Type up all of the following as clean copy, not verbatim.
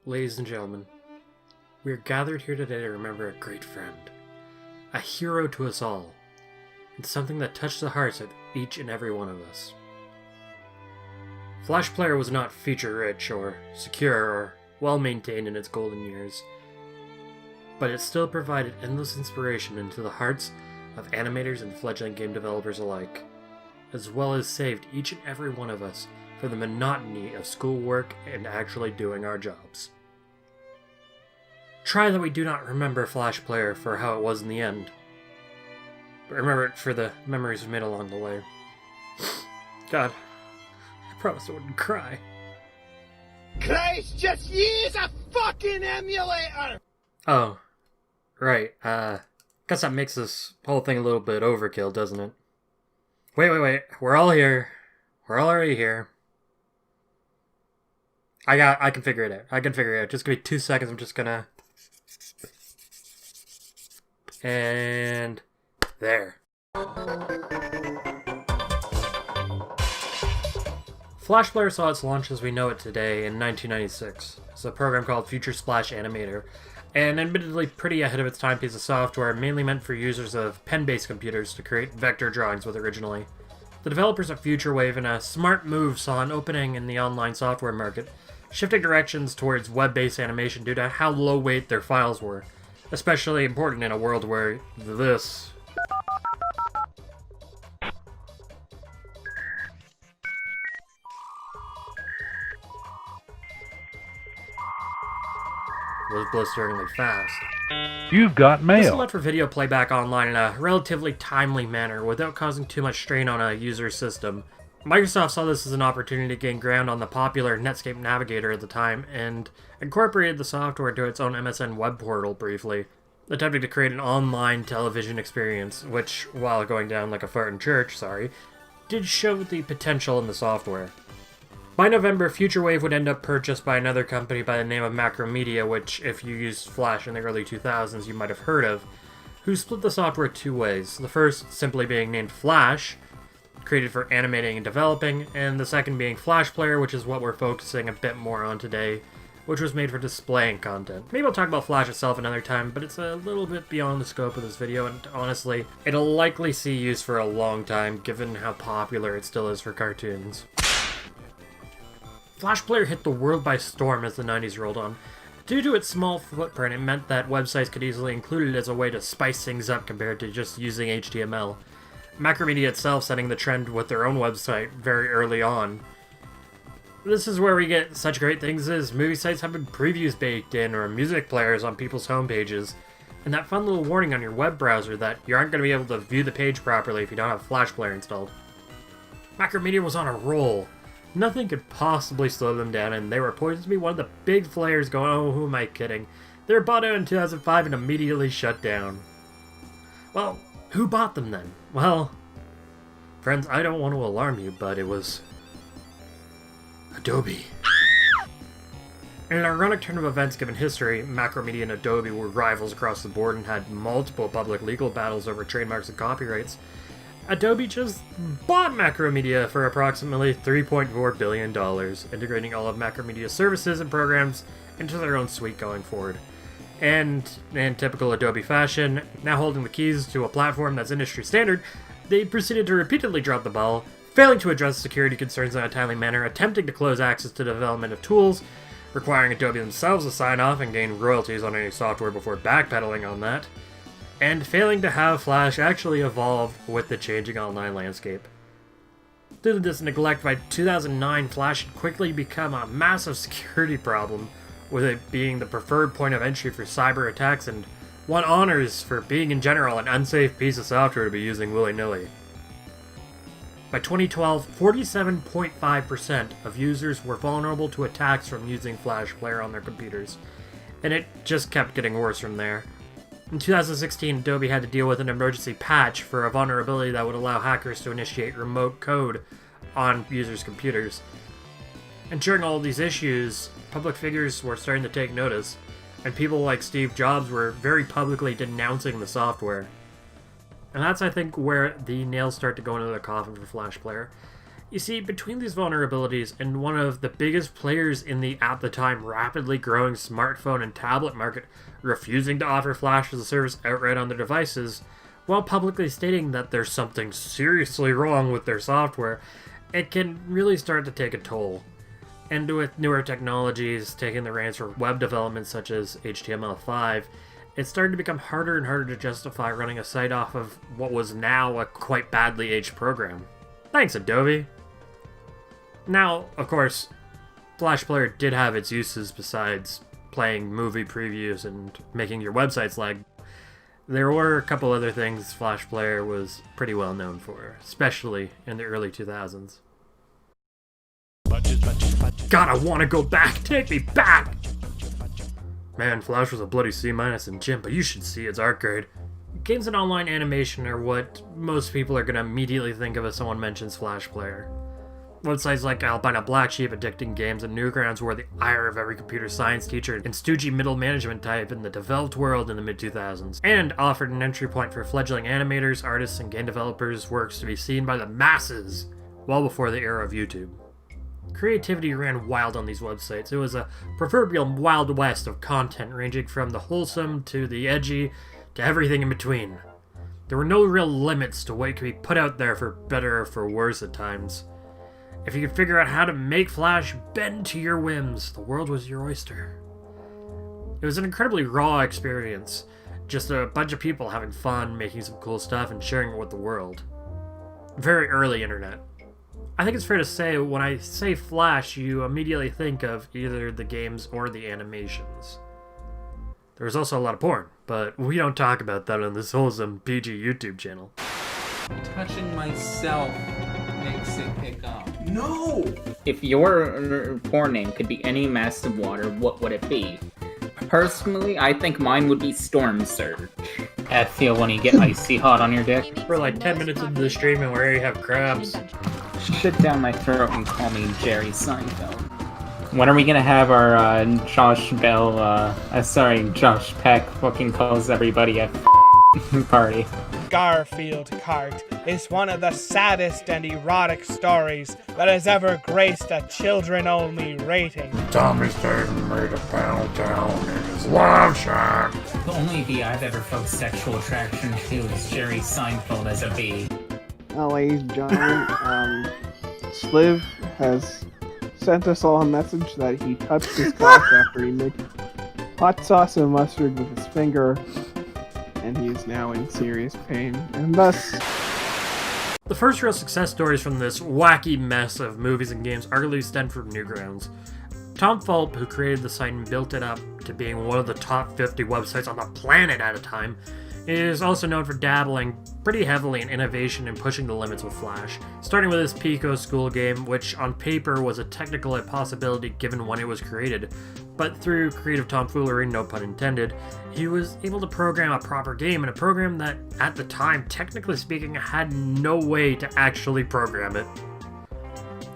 Ladies and gentlemen, we are gathered here today to remember a great friend, a hero to us all, and something that touched the hearts of each and every one of us. Flash Player was not feature-rich or secure or well-maintained in its golden years, but it still provided endless inspiration into the hearts of animators and fledgling game developers alike, as well as saved each and every one of us from the monotony of schoolwork and actually doing our jobs. Try that we do not remember Flash Player for how it was in the end, but remember it for the memories we made along the way. God, I promised I wouldn't cry. Christ, just use a fucking emulator! Oh, right, guess that makes this whole thing a little bit overkill, doesn't it? Wait, we're all here. We're all already here. I can figure it out. Just give me 2 seconds, I'm just gonna... And... there. Flash Player saw its launch as we know it today in 1996. It's a program called Future Splash Animator, an admittedly pretty ahead of its time piece of software mainly meant for users of pen-based computers to create vector drawings with originally. The developers of Future Wave, in a smart move, saw an opening in the online software market, shifting directions towards web-based animation due to how low weight their files were, especially important in a world where this was blisteringly fast. You've got This mail. allowed for video playback online in a relatively timely manner without causing too much strain on a user's system. Microsoft saw this as an opportunity to gain ground on the popular Netscape Navigator at the time and incorporated the software into its own MSN web portal briefly, attempting to create an online television experience, which, while going down like a fart in church, did show the potential in the software. By November, Future Wave would end up purchased by another company by the name of Macromedia, which, if you used Flash in the early 2000s, you might have heard of, who split the software two ways. The first simply being named Flash, created for animating and developing, and the second being Flash Player, which is what we're focusing a bit more on today, which was made for displaying content. Maybe I'll talk about Flash itself another time, but it's a little bit beyond the scope of this video, and honestly, it'll likely see use for a long time, given how popular it still is for cartoons. Flash Player hit the world by storm as the 90s rolled on. Due to its small footprint, it meant that websites could easily include it as a way to spice things up compared to just using HTML. Macromedia itself setting the trend with their own website very early on. This is where we get such great things as movie sites having previews baked in or music players on people's homepages, and that fun little warning on your web browser that you aren't going to be able to view the page properly if you don't have Flash Player installed. Macromedia was on a roll. Nothing could possibly slow them down, and they were poised to be one of the big players going, oh, who am I kidding? They were bought out in 2005 and immediately shut down. Well, who bought them then? Well, friends, I don't want to alarm you, but it was Adobe. In an ironic turn of events given history, Macromedia and Adobe were rivals across the board and had multiple public legal battles over trademarks and copyrights. Adobe just bought Macromedia for approximately $3.4 billion, integrating all of Macromedia's services and programs into their own suite going forward. And, in typical Adobe fashion, now holding the keys to a platform that's industry standard, they proceeded to repeatedly drop the ball, failing to address security concerns in a timely manner, attempting to close access to the development of tools, requiring Adobe themselves to sign off and gain royalties on any software before backpedaling on that, and failing to have Flash actually evolve with the changing online landscape. Due to this neglect, by 2009, Flash had quickly become a massive security problem, with it being the preferred point of entry for cyber attacks and won honors for being in general an unsafe piece of software to be using willy-nilly. By 2012, 47.5% of users were vulnerable to attacks from using Flash Player on their computers, and it just kept getting worse from there. In 2016, Adobe had to deal with an emergency patch for a vulnerability that would allow hackers to initiate remote code on users' computers. And during all of these issues, public figures were starting to take notice, and people like Steve Jobs were very publicly denouncing the software. And that's, I think, where the nails start to go into the coffin for Flash Player. You see, between these vulnerabilities and one of the biggest players in the, at the time, rapidly growing smartphone and tablet market refusing to offer Flash as a service outright on their devices, while publicly stating that there's something seriously wrong with their software, it can really start to take a toll. And with newer technologies taking the reins for web development such as HTML5, it started to become harder and harder to justify running a site off of what was now a quite badly aged program. Thanks, Adobe! Now, of course, Flash Player did have its uses besides playing movie previews and making your websites lag. There were a couple other things Flash Player was pretty well known for, especially in the early 2000s. God, I want to go back! Take me back! Man, Flash was a bloody C- in gym, but you should see its art grade. Games and online animation are what most people are going to immediately think of as someone mentions Flash Player. Websites like Albina Black Sheep, Addicting Games, and Newgrounds were the ire of every computer science teacher and stoogey middle management type in the developed world in the mid-2000s, and offered an entry point for fledgling animators, artists, and game developers' works to be seen by the masses, well before the era of YouTube. Creativity ran wild on these websites. It was a proverbial wild west of content ranging from the wholesome to the edgy to everything in between. There were no real limits to what could be put out there for better or for worse at times. If you could figure out how to make Flash bend to your whims, the world was your oyster. It was an incredibly raw experience. Just a bunch of people having fun, making some cool stuff, and sharing it with the world. Very early internet. I think it's fair to say when I say Flash, you immediately think of either the games or the animations. There was also a lot of porn, but we don't talk about that on this wholesome PG YouTube channel. Touching myself makes it pick up. No! If your porn name could be any mass of water, what would it be? Personally, I think mine would be Storm Surge. That feel when you get icy hot on your dick? We're like 10 minutes into the stream and we already have crabs. Shit down my throat and call me Jerry Seinfeld. When are we gonna have our Josh Peck fucking calls everybody a party? Garfield Kart is one of the saddest and erotic stories that has ever graced a children-only rating. Tommy Staten made a panel down in his love shack. The only bee I've ever felt sexual attraction to is Jerry Seinfeld as a bee. Ladies and gentlemen, Sliv has sent us all a message that he touched his cock after he made hot sauce and mustard with his finger, and he is now in serious pain, and thus... The first real success stories from this wacky mess of movies and games arguably stemmed from Newgrounds. Tom Fulp, who created the site and built it up to being one of the top 50 websites on the planet at a time, is also known for dabbling pretty heavily in innovation and pushing the limits with Flash, starting with his Pico school game, which on paper was a technical impossibility given when it was created, but through creative tomfoolery, no pun intended, he was able to program a proper game in a program that, at the time, technically speaking, had no way to actually program it.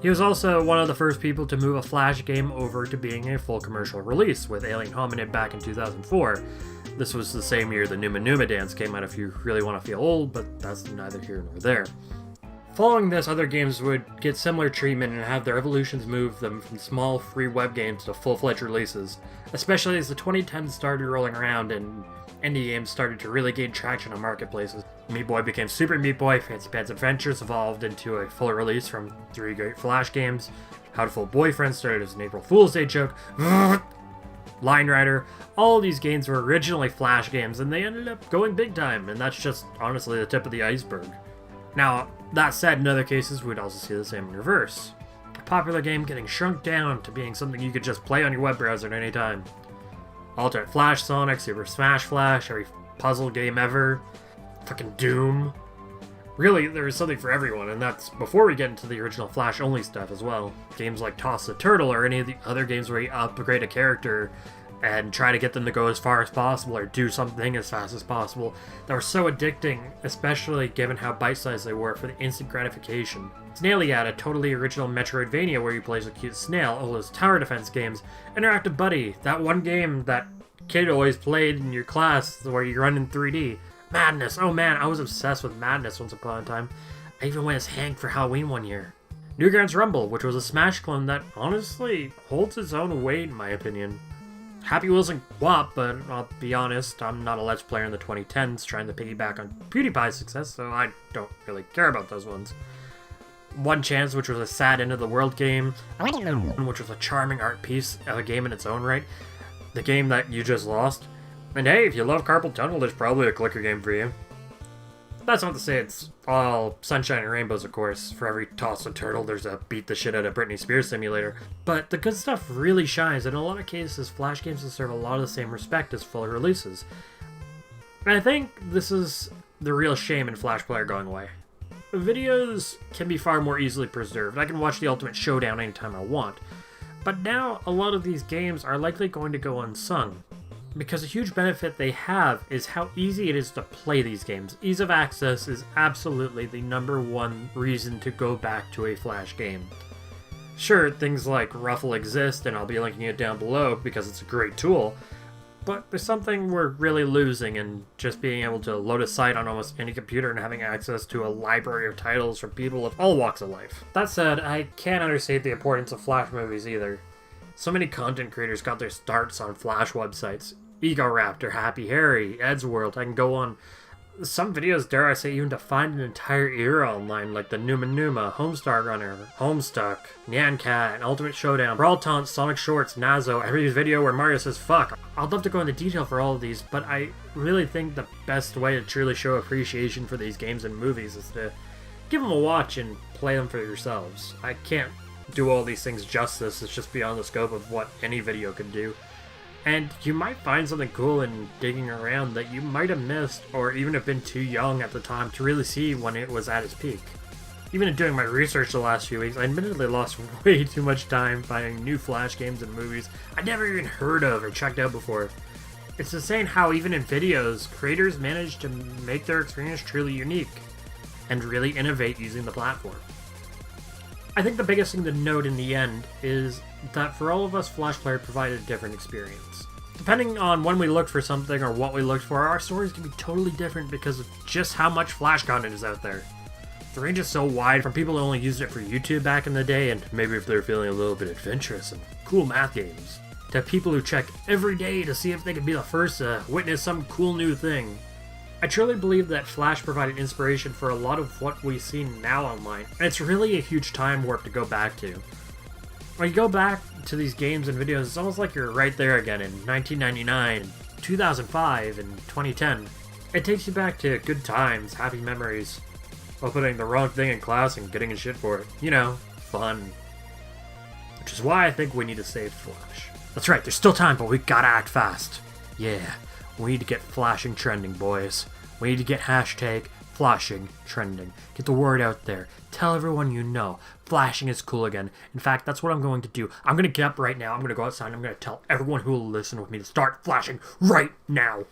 He was also one of the first people to move a Flash game over to being a full commercial release, with Alien Hominid back in 2004. This was the same year the Numa Numa Dance came out if you really want to feel old, but that's neither here nor there. Following this, other games would get similar treatment and have their evolutions move them from small, free web games to full-fledged releases, especially as the 2010s started rolling around and indie games started to really gain traction on marketplaces. Meat Boy became Super Meat Boy, Fancy Pants Adventures evolved into a full release from 3 great Flash games, How to Fool Boyfriend started as an April Fool's Day joke, Line Rider, all these games were originally Flash games and they ended up going big time, and that's just honestly the tip of the iceberg. Now, that said, in other cases we'd also see the same in reverse. A popular game getting shrunk down to being something you could just play on your web browser at any time. Alternate Flash Sonic, Super Smash Flash, every puzzle game ever, fucking Doom. Really, there was something for everyone, and that's before we get into the original Flash-only stuff as well. Games like Toss the Turtle or any of the other games where you upgrade a character and try to get them to go as far as possible or do something as fast as possible that were so addicting, especially given how bite-sized they were for the instant gratification. Snailiad, a totally original Metroidvania where you play as a cute snail, all those tower defense games, Interactive Buddy, that one game that kid always played in your class where you run in 3D. Madness, oh man, I was obsessed with Madness once upon a time. I even went as Hank for Halloween one year. Newgrounds Rumble, which was a Smash clone that honestly holds its own weight in my opinion. Happy Wheels and WAP, but I'll be honest, I'm not a Let's Player in the 2010s trying to piggyback on PewDiePie's success, so I don't really care about those ones. One Chance, which was a sad end of the world game, which was a charming art piece of a game in its own right, the game that you just lost. And hey, if you love Carpal Tunnel, there's probably a clicker game for you. That's not to say it's all sunshine and rainbows, of course. For every toss a turtle, there's a beat the shit out of Britney Spears simulator. But the good stuff really shines, and in a lot of cases, Flash games deserve a lot of the same respect as full releases. And I think this is the real shame in Flash Player going away. Videos can be far more easily preserved. I can watch the Ultimate Showdown anytime I want. But now, a lot of these games are likely going to go unsung. Because a huge benefit they have is how easy it is to play these games. Ease of access is absolutely the #1 reason to go back to a Flash game. Sure, things like Ruffle exist, and I'll be linking it down below because it's a great tool, but there's something we're really losing in just being able to load a site on almost any computer and having access to a library of titles from people of all walks of life. That said, I can't understate the importance of Flash movies either. So many content creators got their starts on Flash websites. Ego Raptor, Happy Harry, Ed's World, I can go on. Some videos, dare I say, even define an entire era online, like the Numa Numa, Homestar Runner, Homestuck, Nyan Cat, Ultimate Showdown, Brawl Taunt, Sonic Shorts, Nazo, every video where Mario says fuck. I'd love to go into detail for all of these, but I really think the best way to truly show appreciation for these games and movies is to give them a watch and play them for yourselves. I can't do all these things justice, it's just beyond the scope of what any video can do. And you might find something cool in digging around that you might have missed or even have been too young at the time to really see when it was at its peak. Even in doing my research the last few weeks, I admittedly lost way too much time finding new Flash games and movies I'd never even heard of or checked out before. It's insane how even in videos, creators manage to make their experience truly unique and really innovate using the platform. I think the biggest thing to note in the end is that for all of us, Flash Player provided a different experience. Depending on when we looked for something or what we looked for, our stories can be totally different because of just how much Flash content is out there. The range is so wide from people who only used it for YouTube back in the day, and maybe if they're feeling a little bit adventurous and cool math games, to people who check every day to see if they could be the first to witness some cool new thing. I truly believe that Flash provided inspiration for a lot of what we see now online, and it's really a huge time warp to go back to. When you go back to these games and videos, it's almost like you're right there again in 1999, 2005, and 2010. It takes you back to good times, happy memories, while putting the wrong thing in class and getting in shit for it. You know, fun. Which is why I think we need to save Flash. That's right, there's still time, but we gotta act fast. Yeah. We need to get flashing trending, boys. We need to get hashtag flashing trending. Get the word out there. Tell everyone you know. Flashing is cool again. In fact, that's what I'm going to do. I'm going to get up right now. I'm going to go outside and I'm going to tell everyone who will listen with me to start flashing right now.